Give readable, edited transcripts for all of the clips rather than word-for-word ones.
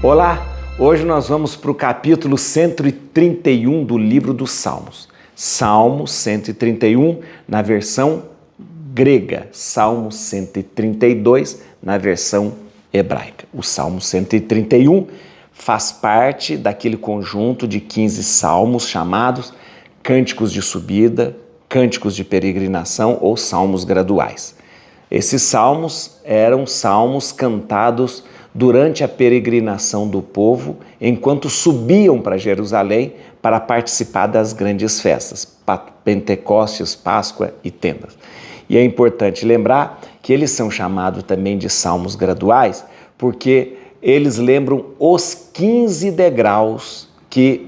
Olá, hoje nós vamos para o capítulo 131 do livro dos Salmos. Salmo 131 na versão grega, Salmo 132 na versão hebraica. O Salmo 131 faz parte daquele conjunto de 15 salmos chamados cânticos de subida, cânticos de peregrinação ou salmos graduais. Esses salmos eram salmos cantados durante a peregrinação do povo, enquanto subiam para Jerusalém para participar das grandes festas, Pentecostes, Páscoa e Tendas. E é importante lembrar que eles são chamados também de salmos graduais, porque eles lembram os 15 degraus que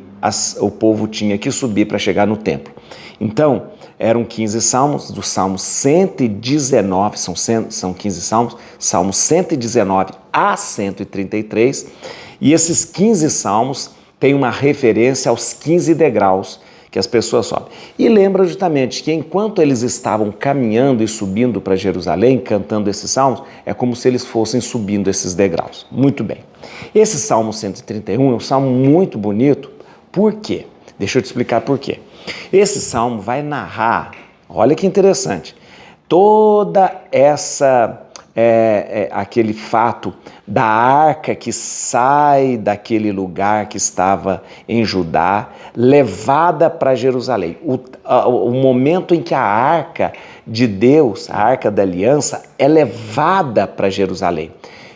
o povo tinha que subir para chegar no templo. Então, eram 15 salmos, do Salmo 119, são 15 salmos, Salmo 119 a 133, e esses 15 salmos têm uma referência aos 15 degraus que as pessoas sobem. E lembra justamente que enquanto eles estavam caminhando e subindo para Jerusalém, cantando esses salmos, é como se eles fossem subindo esses degraus. Muito bem. Esse Salmo 131 é um salmo muito bonito. Por quê? Deixa eu te explicar por quê. Esse salmo vai narrar, olha que interessante, toda essa, aquele fato da arca que sai daquele lugar que estava em Judá, levada para Jerusalém. O momento em que a arca de Deus, a arca da aliança, é levada para Jerusalém.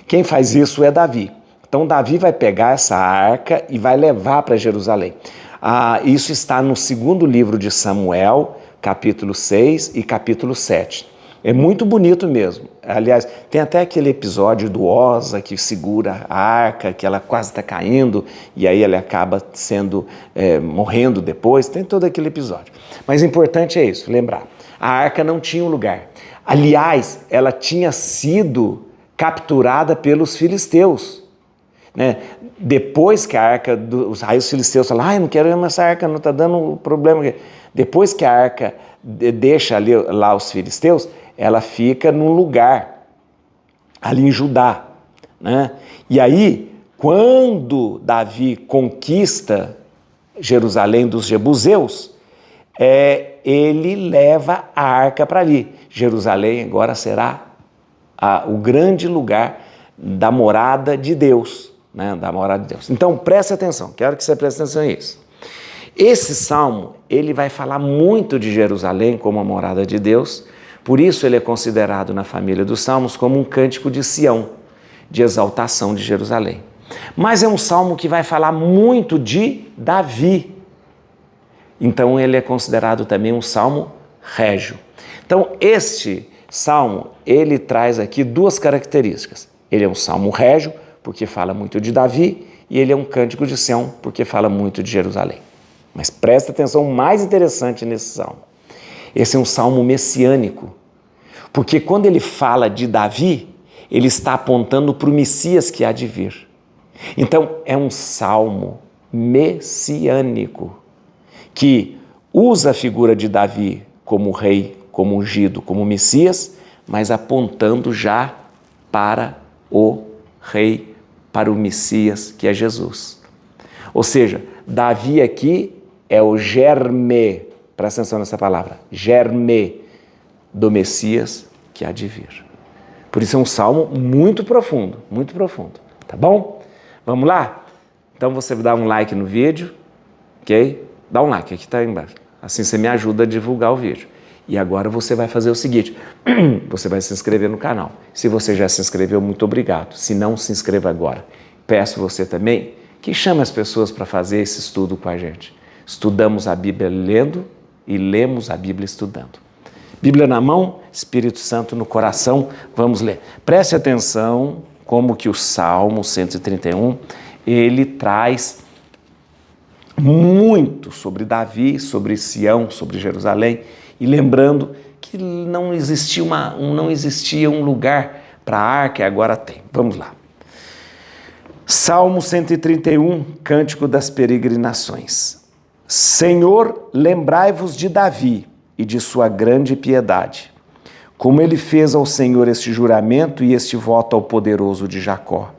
Quem faz isso é Davi. Então Davi vai pegar essa arca e vai levar para Jerusalém. Isso está no segundo livro de Samuel, capítulo 6 e capítulo 7. É muito bonito mesmo. Aliás, tem até aquele episódio do Osa que segura a arca, que ela quase está caindo, e aí ela acaba morrendo depois. Tem todo aquele episódio. Mas o importante é isso, lembrar. A arca não tinha um lugar. Aliás, ela tinha sido capturada pelos filisteus. Né? Depois que a arca, os filisteus falam, eu não quero essa arca, não está dando problema. Depois que a arca deixa lá os filisteus, ela fica num lugar, ali em Judá. Né? E aí, quando Davi conquista Jerusalém dos jebuseus, ele leva a arca para ali. Jerusalém agora será o grande lugar da morada de Deus. Né, da morada de Deus. Então, preste atenção, quero que você preste atenção nisso. Esse salmo, ele vai falar muito de Jerusalém como a morada de Deus, por isso ele é considerado na família dos salmos como um cântico de Sião, de exaltação de Jerusalém. Mas é um salmo que vai falar muito de Davi, então ele é considerado também um salmo régio. Então, este salmo, ele traz aqui duas características. Ele é um salmo régio, porque fala muito de Davi, e ele é um cântico de Sião, porque fala muito de Jerusalém. Mas presta atenção, o mais interessante nesse salmo. Esse é um salmo messiânico, porque quando ele fala de Davi, ele está apontando para o Messias que há de vir. Então, é um salmo messiânico, que usa a figura de Davi como rei, como ungido, como Messias, mas apontando já para o rei, para o Messias, que é Jesus. Ou seja, Davi aqui é o germe, presta atenção nessa palavra, germe do Messias que há de vir. Por isso é um salmo muito profundo, tá bom? Vamos lá? Então você dá um like no vídeo, ok? Dá um like, aqui está embaixo. Assim você me ajuda a divulgar o vídeo. E agora você vai fazer o seguinte, você vai se inscrever no canal. Se você já se inscreveu, muito obrigado. Se não, se inscreva agora. Peço você também que chame as pessoas para fazer esse estudo com a gente. Estudamos a Bíblia lendo e lemos a Bíblia estudando. Bíblia na mão, Espírito Santo no coração, vamos ler. Preste atenção como que o Salmo 131, ele traz muito sobre Davi, sobre Sião, sobre Jerusalém, e lembrando que não existia um lugar para a arca e agora tem. Vamos lá. Salmo 131, Cântico das Peregrinações. Senhor, lembrai-vos de Davi e de sua grande piedade, como ele fez ao Senhor este juramento e este voto ao poderoso de Jacó.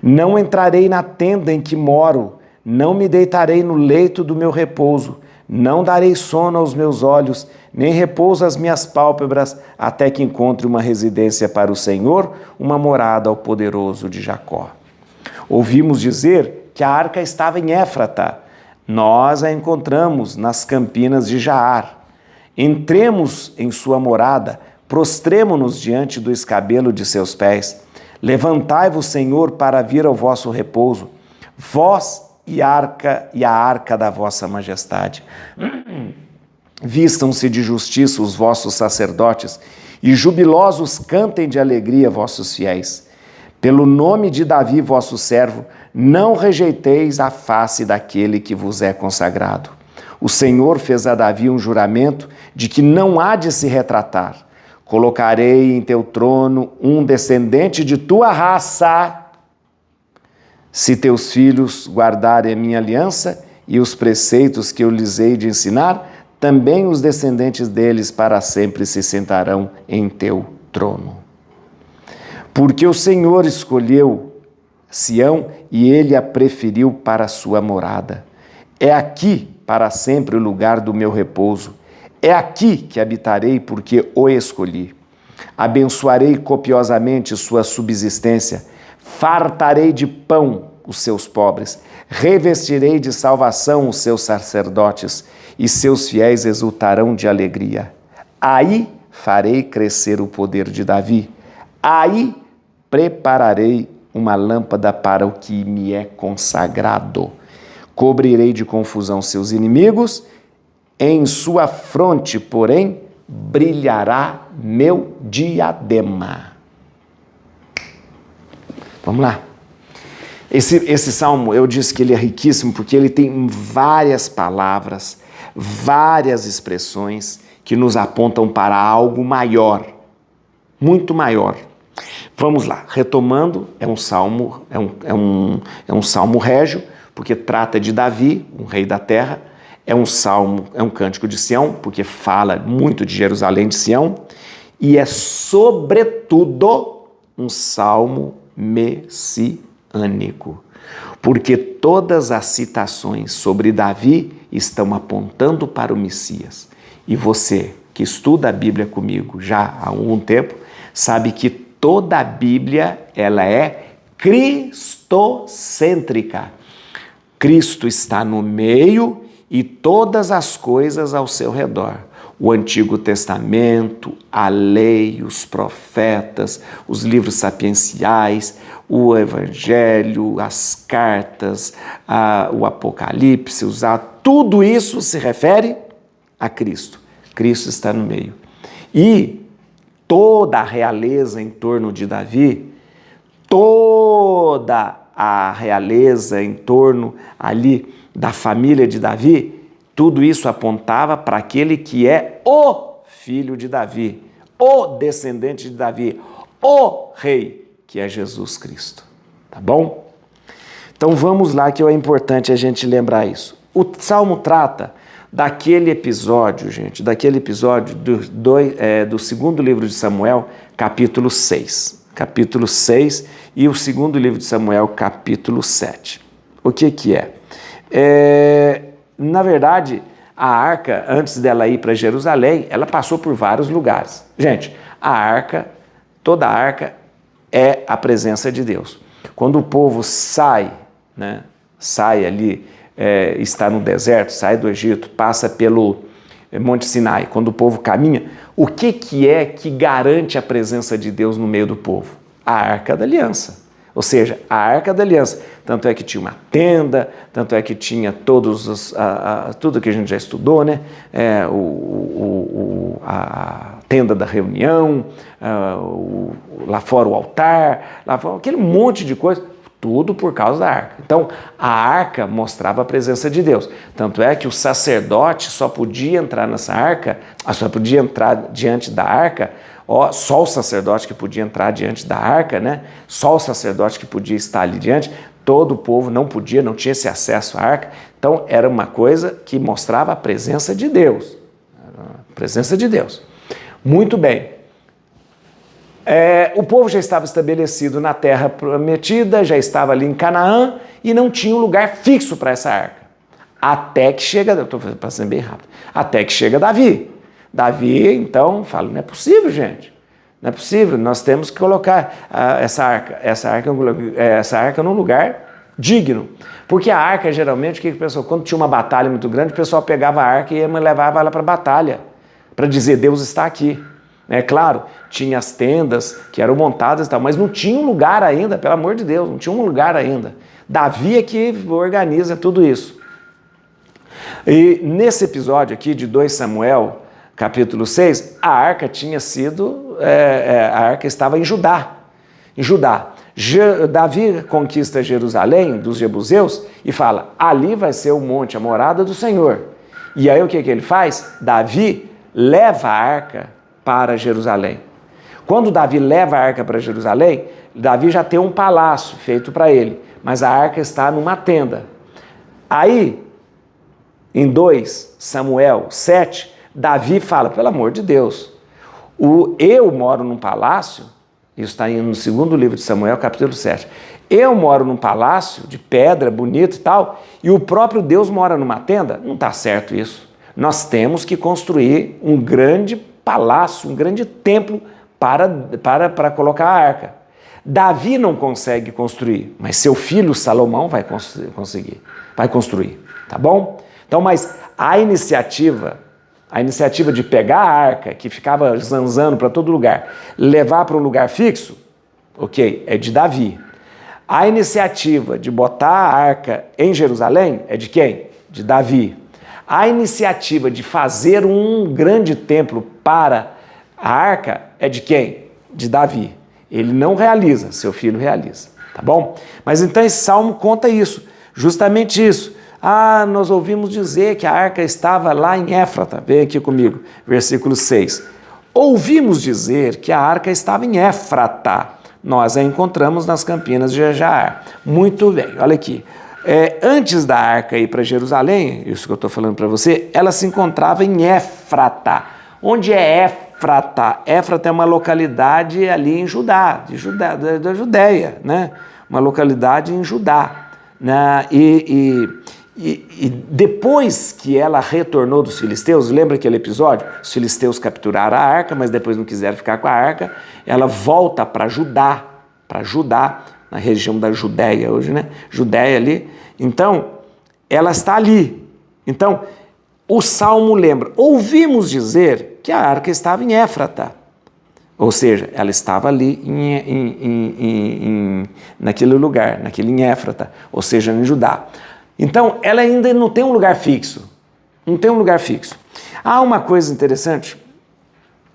Não entrarei na tenda em que moro, não me deitarei no leito do meu repouso, não darei sono aos meus olhos, nem repouso às minhas pálpebras, até que encontre uma residência para o Senhor, uma morada ao poderoso de Jacó. Ouvimos dizer que a arca estava em Éfrata. Nós a encontramos nas campinas de Jaar. Entremos em sua morada, prostremo-nos diante do escabelo de seus pés. Levantai-vos, Senhor, para vir ao vosso repouso, vós e a arca da vossa majestade. Vistam-se de justiça os vossos sacerdotes, e jubilosos cantem de alegria vossos fiéis. Pelo nome de Davi, vosso servo, não rejeiteis a face daquele que vos é consagrado. O Senhor fez a Davi um juramento de que não há de se retratar. Colocarei em teu trono um descendente de tua raça, se teus filhos guardarem a minha aliança e os preceitos que eu lhes hei de ensinar, também os descendentes deles para sempre se sentarão em teu trono. Porque o Senhor escolheu Sião e ele a preferiu para a sua morada. É aqui para sempre o lugar do meu repouso. É aqui que habitarei, porque o escolhi. Abençoarei copiosamente sua subsistência, fartarei de pão os seus pobres, revestirei de salvação os seus sacerdotes, e seus fiéis exultarão de alegria. Aí farei crescer o poder de Davi, aí prepararei uma lâmpada para o que me é consagrado. Cobrirei de confusão seus inimigos, em sua fronte, porém, brilhará meu diadema. Vamos lá. Esse salmo, eu disse que ele é riquíssimo porque ele tem várias palavras, várias expressões que nos apontam para algo maior, muito maior. Vamos lá, retomando, é um salmo régio, porque trata de Davi, um rei da terra. É um salmo, é um cântico de Sião, porque fala muito de Jerusalém, de Sião, e é sobretudo um salmo messiânico, porque todas as citações sobre Davi estão apontando para o Messias. E você que estuda a Bíblia comigo já há algum tempo, sabe que toda a Bíblia ela é cristocêntrica. Cristo está no meio e todas as coisas ao seu redor. O Antigo Testamento, a lei, os profetas, os livros sapienciais, o Evangelho, as cartas, o Apocalipse, tudo isso se refere a Cristo. Cristo está no meio. E toda a realeza em torno de Davi, toda a realeza em torno ali da família de Davi, tudo isso apontava para aquele que é o filho de Davi, o descendente de Davi, o rei, que é Jesus Cristo. Tá bom? Então vamos lá, que é importante a gente lembrar isso. O Salmo trata daquele episódio, gente, do segundo livro de Samuel, capítulo 6. Capítulo 6 e o segundo livro de Samuel, capítulo 7. O que é? Na verdade, a arca, antes dela ir para Jerusalém, ela passou por vários lugares. Gente, toda a arca é a presença de Deus. Quando o povo sai ali, está no deserto, sai do Egito, passa pelo Monte Sinai, quando o povo caminha, o que é que garante a presença de Deus no meio do povo? A Arca da Aliança. Ou seja, a Arca da Aliança. Tanto é que tinha uma tenda, tanto é que tinha tudo que a gente já estudou, né? A tenda da reunião, lá fora o altar, lá fora, aquele monte de coisa. Tudo por causa da arca. Então, a arca mostrava a presença de Deus. Tanto é que o sacerdote só podia entrar nessa arca, só podia entrar diante da arca, só o sacerdote que podia entrar diante da arca, né? Só o sacerdote que podia estar ali diante. Todo o povo não podia, não tinha esse acesso à arca. Então, era uma coisa que mostrava a presença de Deus. A presença de Deus. Muito bem. O povo já estava estabelecido na terra prometida, já estava ali em Canaã e não tinha um lugar fixo para essa arca. Até que chega, eu estou passando bem rápido, até que chega Davi. Davi, então, fala, não é possível, gente. Não é possível, nós temos que colocar essa arca num lugar digno. Porque a arca, geralmente, o que o pessoal, quando tinha uma batalha muito grande, o pessoal pegava a arca e levava ela para a batalha, para dizer, Deus está aqui. É claro, tinha as tendas que eram montadas e tal, mas não tinha um lugar ainda, pelo amor de Deus, não tinha um lugar ainda. Davi é que organiza tudo isso. E nesse episódio aqui de 2 Samuel, capítulo 6, a arca tinha sido, a arca estava em Judá. Em Judá. Davi conquista Jerusalém dos jebuseus e fala, ali vai ser o monte, a morada do Senhor. E aí o que ele faz? Davi leva a arca para Jerusalém. Quando Davi leva a arca para Jerusalém, Davi já tem um palácio feito para ele, mas a arca está numa tenda. Aí, em 2 Samuel 7, Davi fala, pelo amor de Deus, eu moro num palácio, isso está no segundo livro de Samuel, capítulo 7, eu moro num palácio de pedra, bonito e tal, e o próprio Deus mora numa tenda? Não está certo isso. Nós temos que construir um grande palácio, um grande templo para colocar a arca. Davi não consegue construir, mas seu filho Salomão vai construir, tá bom? Então, mas a iniciativa de pegar a arca, que ficava zanzando para todo lugar, levar para um lugar fixo, ok, é de Davi. A iniciativa de botar a arca em Jerusalém é de quem? De Davi. A iniciativa de fazer um grande templo para a arca é de quem? De Davi. Ele não realiza, seu filho realiza, tá bom? Mas então esse salmo conta isso, justamente isso. Nós ouvimos dizer que a arca estava lá em Éfrata. Vem aqui comigo, versículo 6. Ouvimos dizer que a arca estava em Éfrata. Nós a encontramos nas campinas de Jaar. Muito bem, olha aqui. Antes da arca ir para Jerusalém, isso que eu estou falando para você, ela se encontrava em Éfrata. Onde é Éfrata? Éfrata é uma localidade ali em Judá, da Judéia, né? Uma localidade em Judá. E depois que ela retornou dos filisteus, lembra aquele episódio? Os filisteus capturaram a arca, mas depois não quiseram ficar com a arca. Ela volta para Judá, na região da Judéia hoje, né? Judéia ali. Então, ela está ali. Então, o Salmo lembra, ouvimos dizer que a arca estava em Éfrata. Ou seja, ela estava ali naquele lugar, em Éfrata, ou seja, em Judá. Então, ela ainda não tem um lugar fixo. Não tem um lugar fixo. Há uma coisa interessante,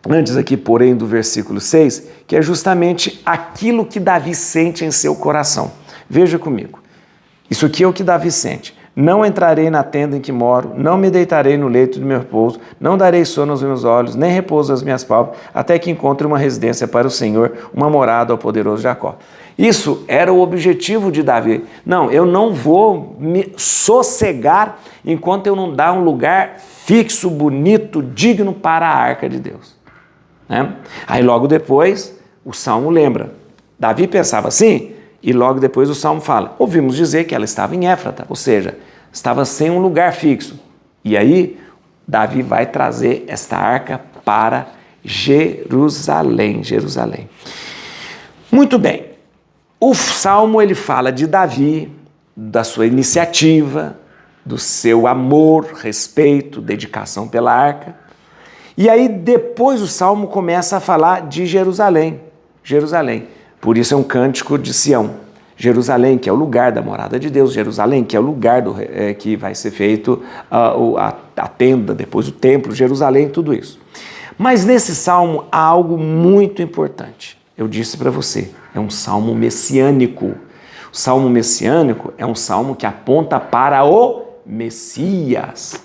antes aqui, porém, do versículo 6, que é justamente aquilo que Davi sente em seu coração. Veja comigo. Isso aqui é o que Davi sente. Não entrarei na tenda em que moro, não me deitarei no leito do meu repouso, não darei sono aos meus olhos, nem repouso às minhas pálpebras, até que encontre uma residência para o Senhor, uma morada ao poderoso Jacó. Isso era o objetivo de Davi. Não, eu não vou me sossegar enquanto eu não dar um lugar fixo, bonito, digno para a arca de Deus. Né? Aí logo depois o Salmo lembra. Davi pensava assim e logo depois o Salmo fala, ouvimos dizer que ela estava em Éfrata, ou seja, estava sem um lugar fixo. E aí Davi vai trazer esta arca para Jerusalém. Muito bem. O Salmo ele fala de Davi, da sua iniciativa, do seu amor, respeito, dedicação pela arca. E aí depois o Salmo começa a falar de Jerusalém. Por isso é um cântico de Sião. Jerusalém, que é o lugar da morada de Deus. Jerusalém, que é o lugar que vai ser feito a tenda, depois o templo. Jerusalém, tudo isso. Mas nesse Salmo há algo muito importante. Eu disse para você, é um salmo messiânico. O salmo messiânico é um salmo que aponta para o Messias.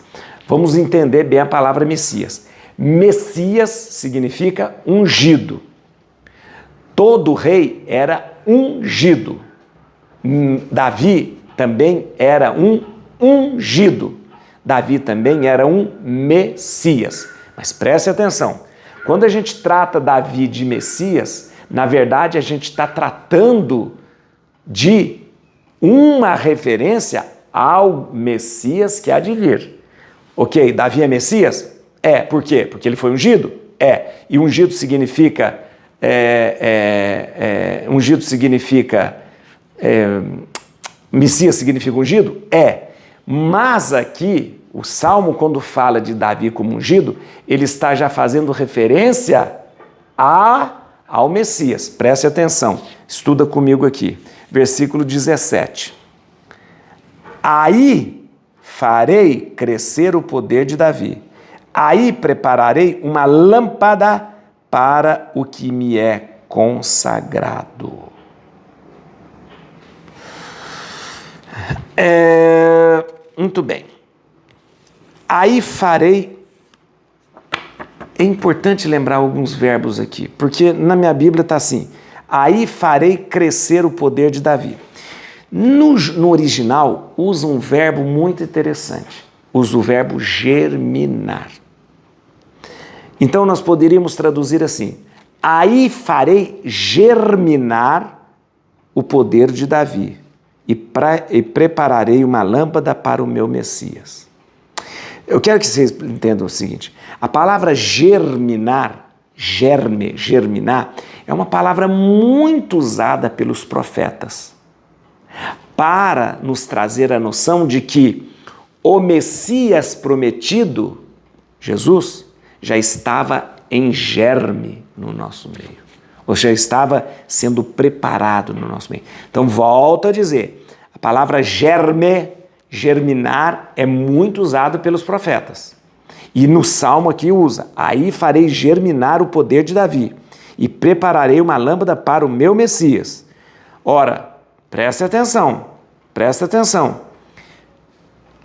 Vamos entender bem a palavra Messias. Messias significa ungido. Todo rei era ungido. Davi também era um ungido. Davi também era um Messias. Mas preste atenção, quando a gente trata Davi de Messias, Na verdade, a gente está tratando de uma referência ao Messias que há de vir. Ok, Davi é Messias? É. Por quê? Porque ele foi ungido? É. E ungido significa... Messias significa ungido? É. Mas aqui, o Salmo, quando fala de Davi como ungido, ele está já fazendo referência ao Messias. Preste atenção, estuda comigo aqui. Versículo 17. Aí farei crescer o poder de Davi. Aí prepararei uma lâmpada para o que me é consagrado. Muito bem. Aí farei... É importante lembrar alguns verbos aqui, porque na minha Bíblia está assim: aí farei crescer o poder de Davi. No original, usa um verbo muito interessante. Usa o verbo germinar. Então, nós poderíamos traduzir assim: aí farei germinar o poder de Davi e prepararei uma lâmpada para o meu Messias. Eu quero que vocês entendam o seguinte: a palavra germinar, germinar, é uma palavra muito usada pelos profetas para nos trazer a noção de que o Messias prometido, Jesus, já estava em germe no nosso meio, ou já estava sendo preparado no nosso meio. Então, volto a dizer, a palavra germinar é muito usada pelos profetas. E no Salmo aqui usa: aí farei germinar o poder de Davi e prepararei uma lâmpada para o meu Messias. Ora, presta atenção.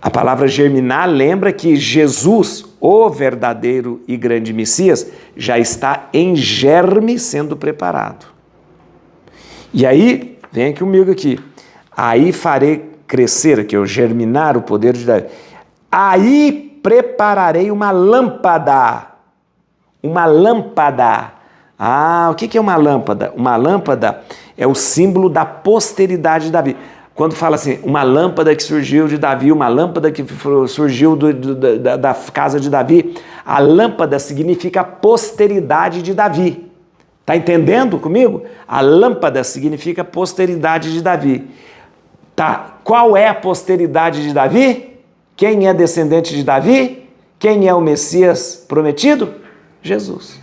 A palavra germinar lembra que Jesus, o verdadeiro e grande Messias, já está em germe sendo preparado. E aí, vem comigo aqui. Aí farei crescer, aqui, germinar o poder de Davi. Aí prepararei uma lâmpada. Uma lâmpada. Ah, o que é uma lâmpada? Uma lâmpada é o símbolo da posteridade de Davi. Quando fala assim, uma lâmpada que surgiu de Davi, uma lâmpada que surgiu da casa de Davi, a lâmpada significa a posteridade de Davi. Está entendendo comigo? A lâmpada significa a posteridade de Davi. Tá, qual é a posteridade de Davi? Quem é descendente de Davi? Quem é o Messias prometido? Jesus.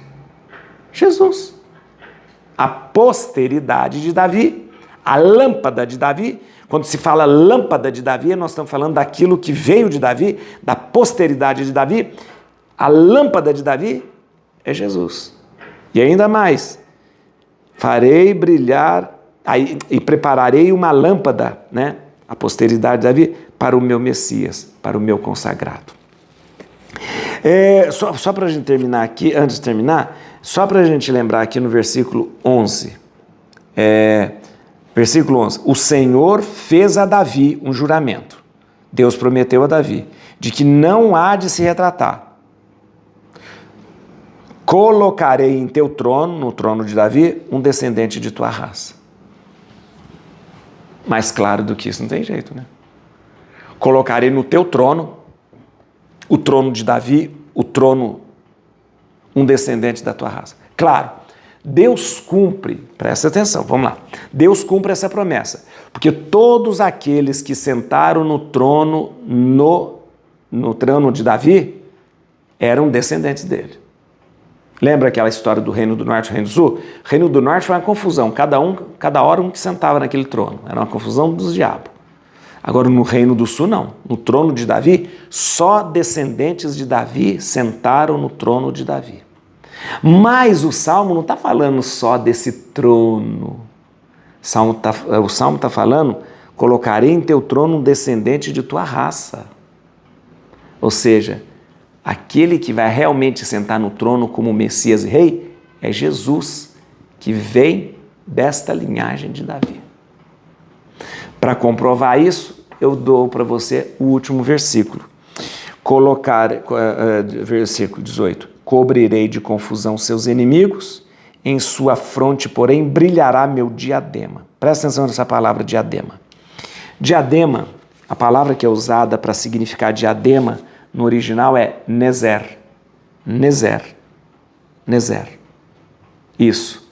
Jesus. A posteridade de Davi, a lâmpada de Davi. Quando se fala lâmpada de Davi, nós estamos falando daquilo que veio de Davi, da posteridade de Davi. A lâmpada de Davi é Jesus. E ainda mais, farei brilhar e prepararei uma lâmpada, né? A posteridade de Davi, para o meu Messias, para o meu consagrado. Só para a gente terminar aqui, antes de terminar, só para a gente lembrar aqui no versículo 11. Versículo 11. O Senhor fez a Davi um juramento. Deus prometeu a Davi de que não há de se retratar. Colocarei em teu trono, no trono de Davi, um descendente de tua raça. Mais claro do que isso não tem jeito, né? Colocarei no teu trono, o trono de Davi, um descendente da tua raça. Claro, Deus cumpre, presta atenção, vamos lá. Deus cumpre essa promessa, porque todos aqueles que sentaram no trono, no trono de Davi, eram descendentes dele. Lembra aquela história do Reino do Norte e do Reino do Sul? O Reino do Norte foi uma confusão, cada hora um que sentava naquele trono, era uma confusão dos diabos. Agora no Reino do Sul não, no trono de Davi, só descendentes de Davi sentaram no trono de Davi. Mas o Salmo não está falando só desse trono. O Salmo está falando: colocarei em teu trono um descendente de tua raça. Ou seja, aquele que vai realmente sentar no trono como Messias e Rei é Jesus, que vem desta linhagem de Davi. Para comprovar isso, eu dou para você o último versículo. Versículo 18. Cobrirei de confusão seus inimigos em sua fronte, porém, brilhará meu diadema. Presta atenção nessa palavra diadema. Diadema, a palavra que é usada para significar diadema no original é nezer. Nezer. Nezer. Isso.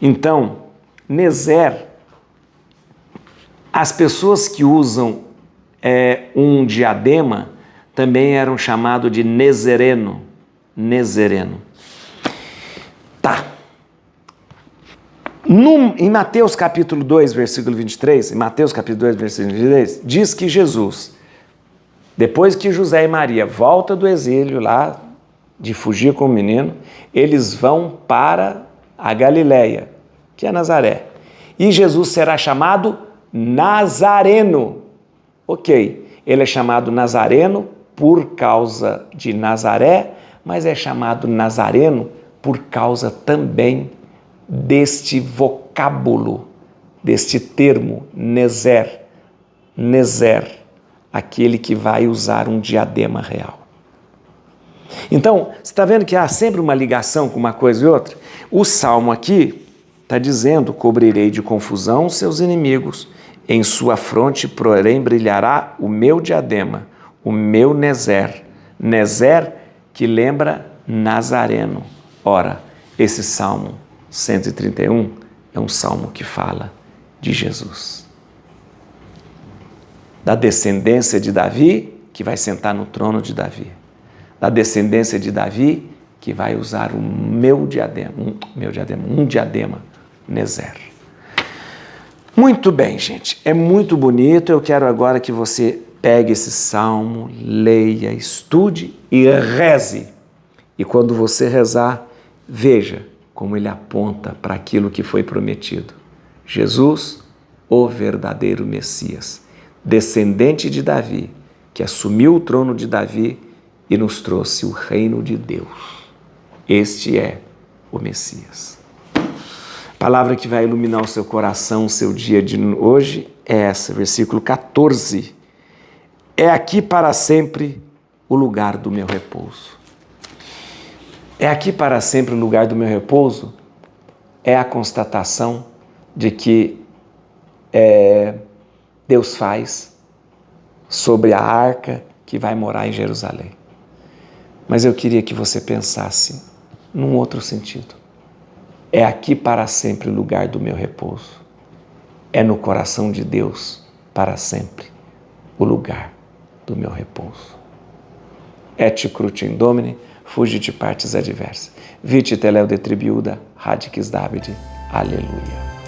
Então, nezer, as pessoas que usam um diadema também eram chamados de nezereno. Nezereno. Tá. Em Mateus capítulo 2, versículo 23, diz que Jesus, depois que José e Maria voltam do exílio lá, de fugir com o menino, eles vão para a Galileia, que é Nazaré. E Jesus será chamado Nazareno. Ok, ele é chamado Nazareno por causa de Nazaré, mas é chamado Nazareno por causa também deste vocábulo, deste termo, nezer. Nezer, aquele que vai usar um diadema real. Então, você está vendo que há sempre uma ligação com uma coisa e outra? O Salmo aqui está dizendo, cobrirei de confusão seus inimigos, em sua fronte, porém, brilhará o meu diadema, o meu nezer. Nezer que lembra Nazareno. Ora, esse Salmo 131 é um salmo que fala de Jesus. Da descendência de Davi, que vai sentar no trono de Davi. Da descendência de Davi, que vai usar um diadema, nezer. Muito bem, gente. É muito bonito. Eu quero agora que você pegue esse salmo, leia, estude e reze. E quando você rezar, veja como ele aponta para aquilo que foi prometido. Jesus, o verdadeiro Messias, descendente de Davi, que assumiu o trono de Davi e nos trouxe o reino de Deus. Este é o Messias. A palavra que vai iluminar o seu coração, o seu dia de hoje, é essa, versículo 14. É aqui para sempre o lugar do meu repouso. É aqui para sempre o lugar do meu repouso? É a constatação de que Deus faz sobre a arca que vai morar em Jerusalém. Mas eu queria que você pensasse num outro sentido. É aqui para sempre o lugar do meu repouso. É no coração de Deus para sempre o lugar do meu repouso. Et crutim Domini, fugit partis adversa. Vite teleu de tribiuda, radicis Davide. Aleluia.